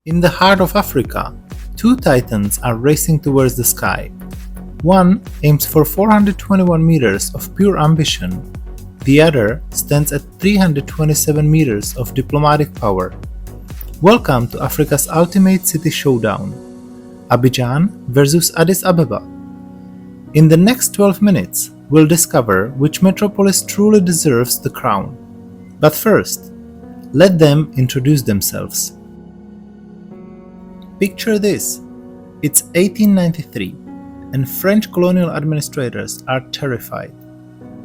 In the heart of Africa, two titans are racing towards the sky. One aims for 421 meters of pure ambition, the other stands at 327 meters of diplomatic power. Welcome to Africa's ultimate city showdown, Abidjan versus Addis Ababa. In the next 12 minutes, we'll discover which metropolis truly deserves the crown. But first, let them introduce themselves. Picture this. It's 1893, and French colonial administrators are terrified.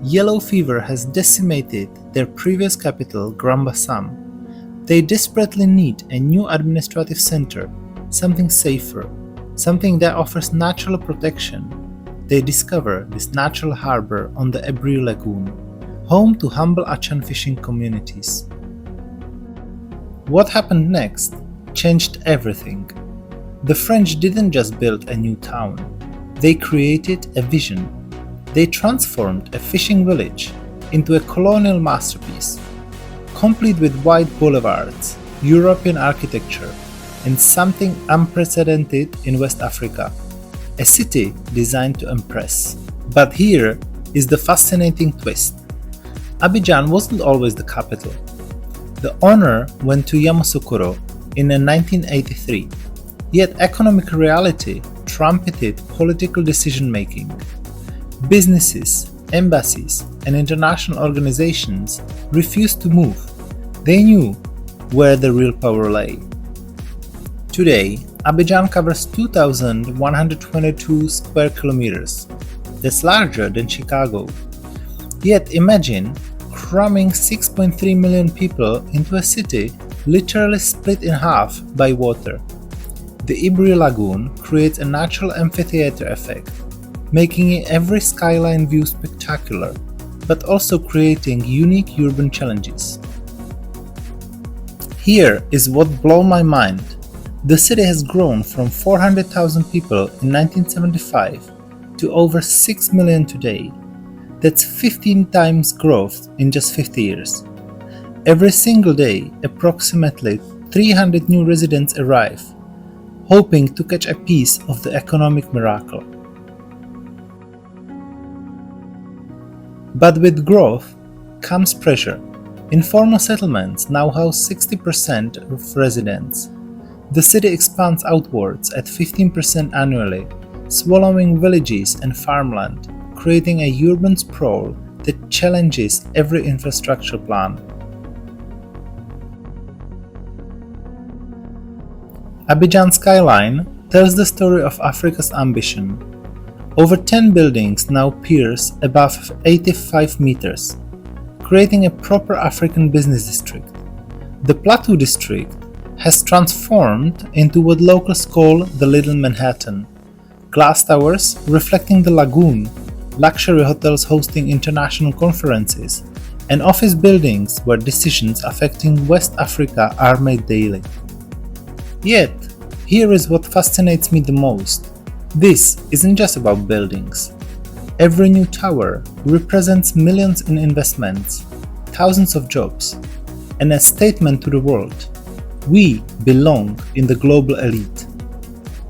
Yellow fever has decimated their previous capital, Grand-Bassam. They desperately need a new administrative center, something safer, something that offers natural protection. They discover this natural harbor on the Ebri Lagoon, home to humble Achan fishing communities. What happened next changed everything. The French didn't just build a new town, they created a vision. They transformed a fishing village into a colonial masterpiece, complete with wide boulevards, European architecture, and something unprecedented in West Africa, a city designed to impress. But here is the fascinating twist. Abidjan wasn't always the capital. The honor went to Yamoussoukro in 1983. Yet economic reality trumpeted political decision-making. Businesses, embassies, and international organizations refused to move. They knew where the real power lay. Today, Abidjan covers 2,122 square kilometers. That's larger than Chicago. Yet imagine cramming 6.3 million people into a city literally split in half by water. The Ebri Lagoon creates a natural amphitheater effect, making every skyline view spectacular, but also creating unique urban challenges. Here is what blew my mind. The city has grown from 400,000 people in 1975 to over 6 million today. That's 15 times growth in just 50 years. Every single day, approximately 300 new residents arrive, hoping to catch a piece of the economic miracle. But with growth comes pressure. Informal settlements now house 60% of residents. The city expands outwards at 15% annually, swallowing villages and farmland, creating a urban sprawl that challenges every infrastructure plan. Abidjan's skyline tells the story of Africa's ambition. Over 10 buildings now pierce above 85 meters, creating a proper African business district. The Plateau district has transformed into what locals call the Little Manhattan. Glass towers reflecting the lagoon, luxury hotels hosting international conferences, and office buildings where decisions affecting West Africa are made daily. Yet, here is what fascinates me the most. This isn't just about buildings. Every new tower represents millions in investments, thousands of jobs, and a statement to the world. We belong in the global elite.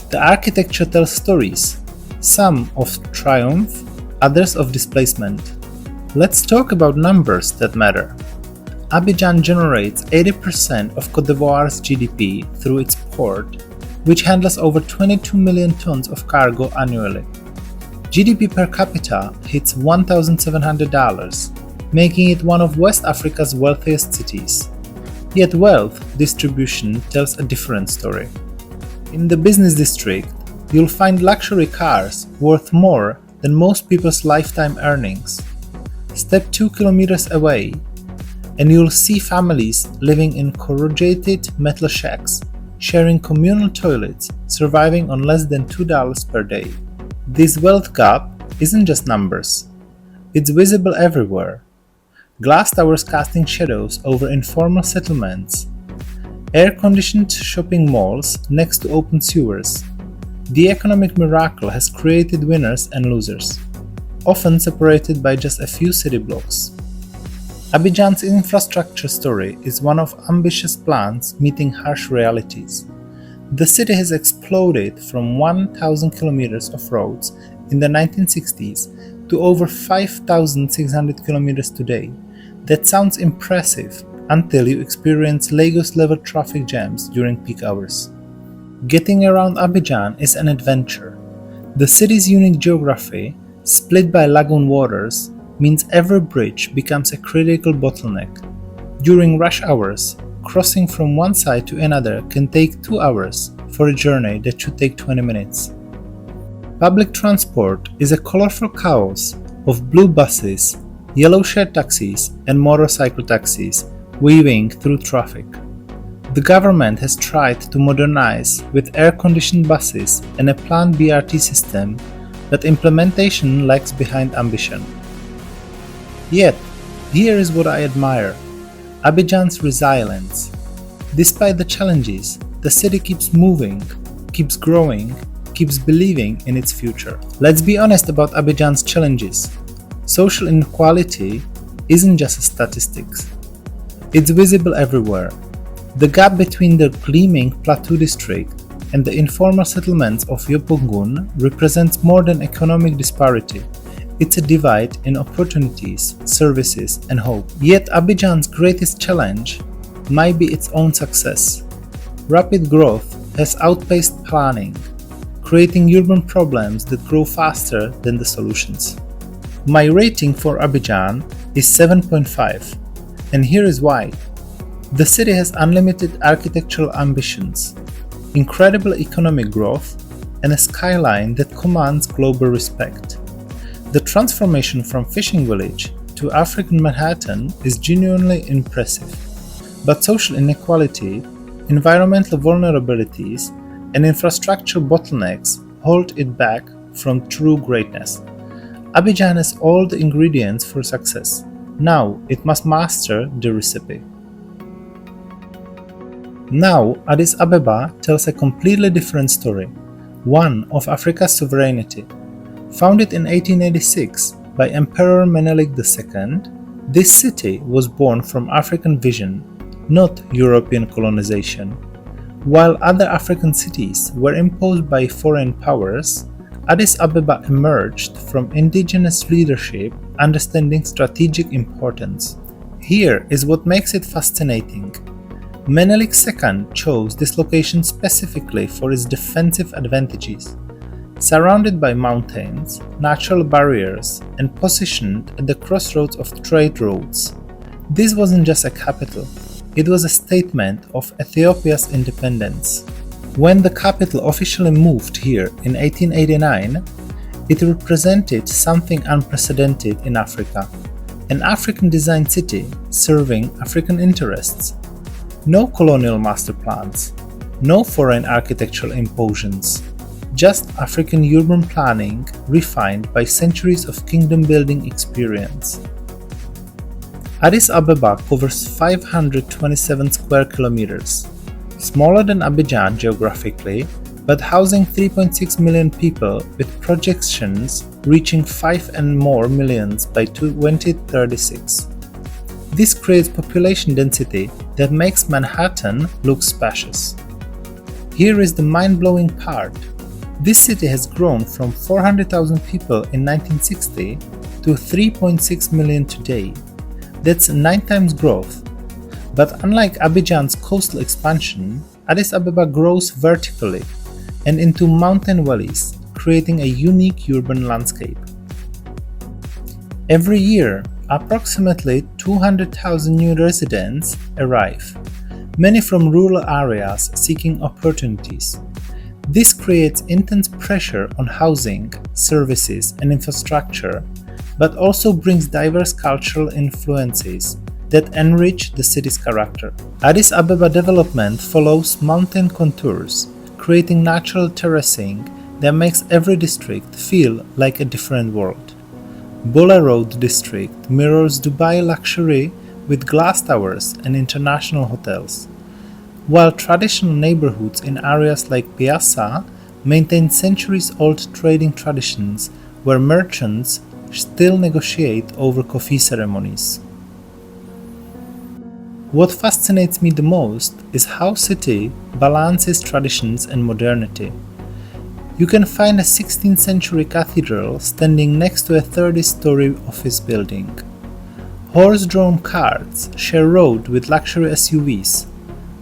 The architecture tells stories, some of triumph, others of displacement. Let's talk about numbers that matter. Abidjan generates 80% of Côte d'Ivoire's GDP through its port, which handles over 22 million tons of cargo annually. GDP per capita hits $1,700, making it one of West Africa's wealthiest cities. Yet wealth distribution tells a different story. In the business district, you'll find luxury cars worth more than most people's lifetime earnings. Step 2 kilometers away, and you'll see families living in corrugated metal shacks, sharing communal toilets, surviving on less than $2 per day. This wealth gap isn't just numbers. It's visible everywhere. Glass towers casting shadows over informal settlements, air-conditioned shopping malls next to open sewers. The economic miracle has created winners and losers, often separated by just a few city blocks. Abidjan's infrastructure story is one of ambitious plans meeting harsh realities. The city has exploded from 1,000 kilometers of roads in the 1960s to over 5,600 kilometers today. That sounds impressive until you experience Lagos-level traffic jams during peak hours. Getting around Abidjan is an adventure. The city's unique geography, split by lagoon waters, means every bridge becomes a critical bottleneck. During rush hours, crossing from one side to another can take 2 hours for a journey that should take 20 minutes. Public transport is a colorful chaos of blue buses, yellow shared taxis, and motorcycle taxis weaving through traffic. The government has tried to modernize with air-conditioned buses and a planned BRT system, but implementation lags behind ambition. Yet, here is what I admire: Abidjan's resilience. Despite the challenges, the city keeps moving, keeps growing, keeps believing in its future. Let's be honest about Abidjan's challenges. Social inequality isn't just a statistics. It's visible everywhere. The gap between the gleaming Plateau district and the informal settlements of Yopougon represents more than economic disparity. It's a divide in opportunities, services, and hope. Yet Abidjan's greatest challenge might be its own success. Rapid growth has outpaced planning, creating urban problems that grow faster than the solutions. My rating for Abidjan is 7.5, and here is why. The city has unlimited architectural ambitions, incredible economic growth, and a skyline that commands global respect. The transformation from fishing village to African Manhattan is genuinely impressive. But social inequality, environmental vulnerabilities, and infrastructural bottlenecks hold it back from true greatness. Abidjan has all the ingredients for success. Now it must master the recipe. Now, Addis Ababa tells a completely different story, one of Africa's sovereignty. Founded in 1886 by Emperor Menelik II, this city was born from African vision, not European colonization. While other African cities were imposed by foreign powers, Addis Ababa emerged from indigenous leadership understanding strategic importance. Here is what makes it fascinating. Menelik II chose this location specifically for its defensive advantages. Surrounded by mountains, natural barriers, and positioned at the crossroads of trade routes, this wasn't just a capital, it was a statement of Ethiopia's independence. When the capital officially moved here in 1889, it represented something unprecedented in Africa, an African-designed city serving African interests. No colonial master plans, no foreign architectural impositions, just African urban planning refined by centuries of kingdom-building experience. Addis Ababa covers 527 square kilometers, smaller than Abidjan geographically, but housing 3.6 million people with projections reaching 5 and more millions by 2036. This creates population density that makes Manhattan look spacious. Here is the mind-blowing part. This city has grown from 400,000 people in 1960 to 3.6 million today. That's 9 times growth. But unlike Abidjan's coastal expansion, Addis Ababa grows vertically and into mountain valleys, creating a unique urban landscape. Every year, approximately 200,000 new residents arrive, many from rural areas seeking opportunities. This creates intense pressure on housing, services, and infrastructure, but also brings diverse cultural influences that enrich the city's character. Addis Ababa development follows mountain contours, creating natural terracing that makes every district feel like a different world. Bola Road district mirrors Dubai luxury with glass towers and international hotels, while traditional neighborhoods in areas like Piazza maintain centuries-old trading traditions where merchants still negotiate over coffee ceremonies. What fascinates me the most is how city balances traditions and modernity. You can find a 16th century cathedral standing next to a 30-story office building. Horse-drawn carts share road with luxury SUVs.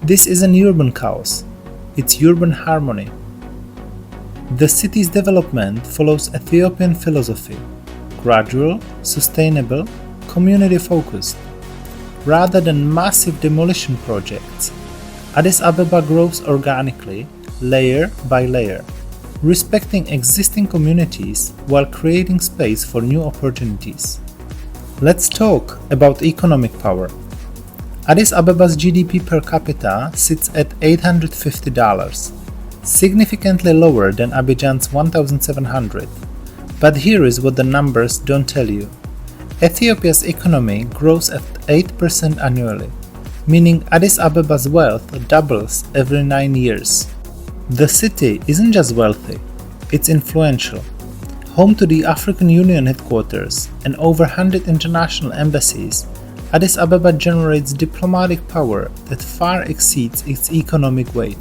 This isn't urban chaos, it's urban harmony. The city's development follows Ethiopian philosophy: gradual, sustainable, community-focused. Rather than massive demolition projects, Addis Ababa grows organically, layer by layer, respecting existing communities while creating space for new opportunities. Let's talk about economic power. Addis Ababa's GDP per capita sits at $850, significantly lower than Abidjan's $1,700. But here is what the numbers don't tell you. Ethiopia's economy grows at 8% annually, meaning Addis Ababa's wealth doubles every 9 years. The city isn't just wealthy, it's influential. Home to the African Union headquarters and over 100 international embassies, Addis Ababa generates diplomatic power that far exceeds its economic weight.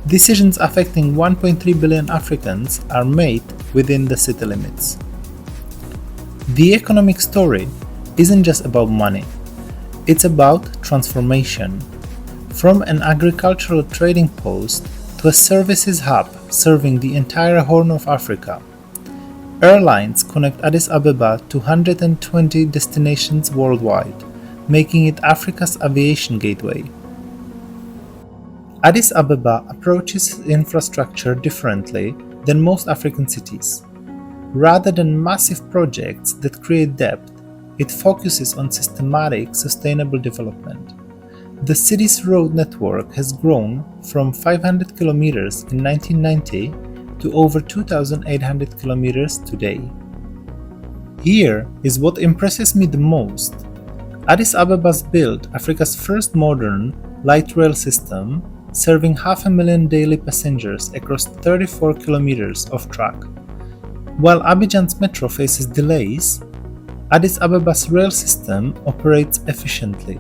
Decisions affecting 1.3 billion Africans are made within the city limits. The economic story isn't just about money, it's about transformation. From an agricultural trading post to a services hub serving the entire Horn of Africa. Airlines connect Addis Ababa to 120 destinations worldwide, making it Africa's aviation gateway. Addis Ababa approaches infrastructure differently than most African cities. Rather than massive projects that create debt, it focuses on systematic, sustainable development. The city's road network has grown from 500 kilometers in 1990 to over 2,800 kilometers today. Here is what impresses me the most. Addis Ababa's built Africa's first modern light rail system, serving 500,000 daily passengers across 34 kilometers of track. While Abidjan's metro faces delays, Addis Ababa's rail system operates efficiently,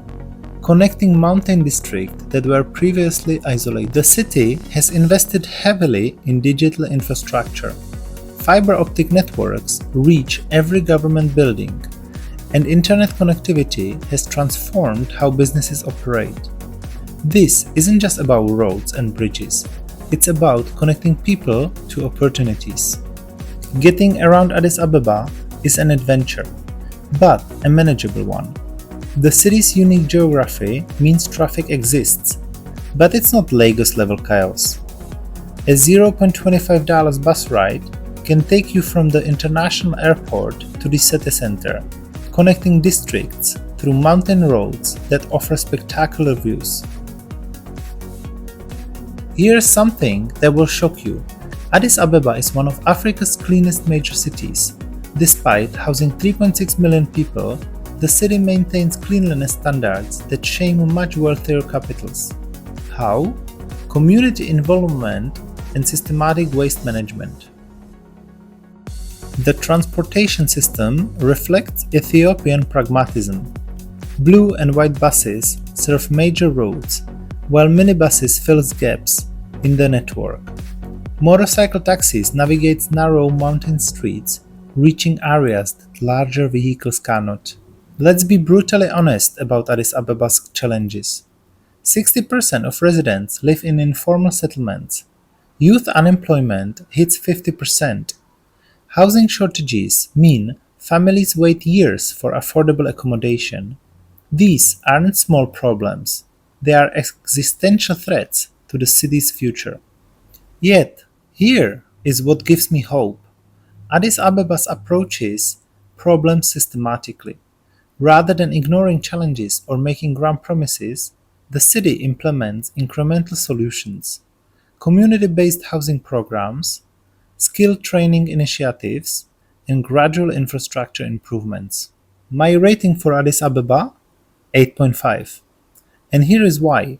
connecting mountain districts that were previously isolated. The city has invested heavily in digital infrastructure. Fiber optic networks reach every government building, and internet connectivity has transformed how businesses operate. This isn't just about roads and bridges, it's about connecting people to opportunities. Getting around Addis Ababa is an adventure, but a manageable one. The city's unique geography means traffic exists, but it's not Lagos-level chaos. A $0.25 bus ride can take you from the international airport to the city center, connecting districts through mountain roads that offer spectacular views. Here's something that will shock you. Addis Ababa is one of Africa's cleanest major cities. Despite housing 3.6 million people, the city maintains cleanliness standards that shame much wealthier capitals. How? Community involvement and systematic waste management. The transportation system reflects Ethiopian pragmatism. Blue and white buses serve major roads, while minibuses fill gaps in the network. Motorcycle taxis navigate narrow mountain streets, reaching areas that larger vehicles cannot. Let's be brutally honest about Addis Ababa's challenges. 60% of residents live in informal settlements. Youth unemployment hits 50%. Housing shortages mean families wait years for affordable accommodation. These aren't small problems, they are existential threats to the city's future. Yet, here is what gives me hope. Addis Ababa's approaches problems systematically. Rather than ignoring challenges or making grand promises, the city implements incremental solutions, community-based housing programs, skill training initiatives, and gradual infrastructure improvements. My rating for Addis Ababa? 8.5. And here is why.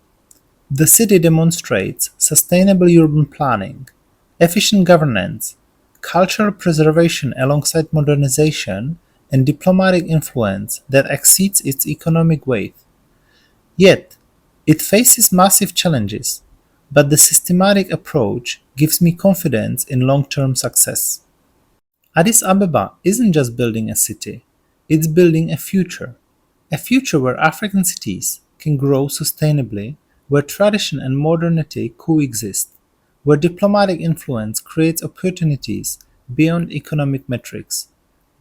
The city demonstrates sustainable urban planning, efficient governance, cultural preservation alongside modernization, and diplomatic influence that exceeds its economic weight. Yet, it faces massive challenges, but the systematic approach gives me confidence in long-term success. Addis Ababa isn't just building a city, it's building a future where African cities can grow sustainably, where tradition and modernity coexist, where diplomatic influence creates opportunities beyond economic metrics.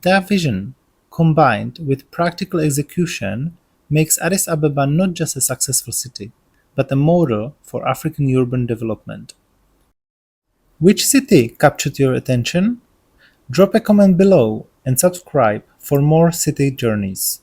That vision, combined with practical execution, makes Addis Ababa not just a successful city, but a model for African urban development. Which city captured your attention? Drop a comment below and subscribe for more city journeys.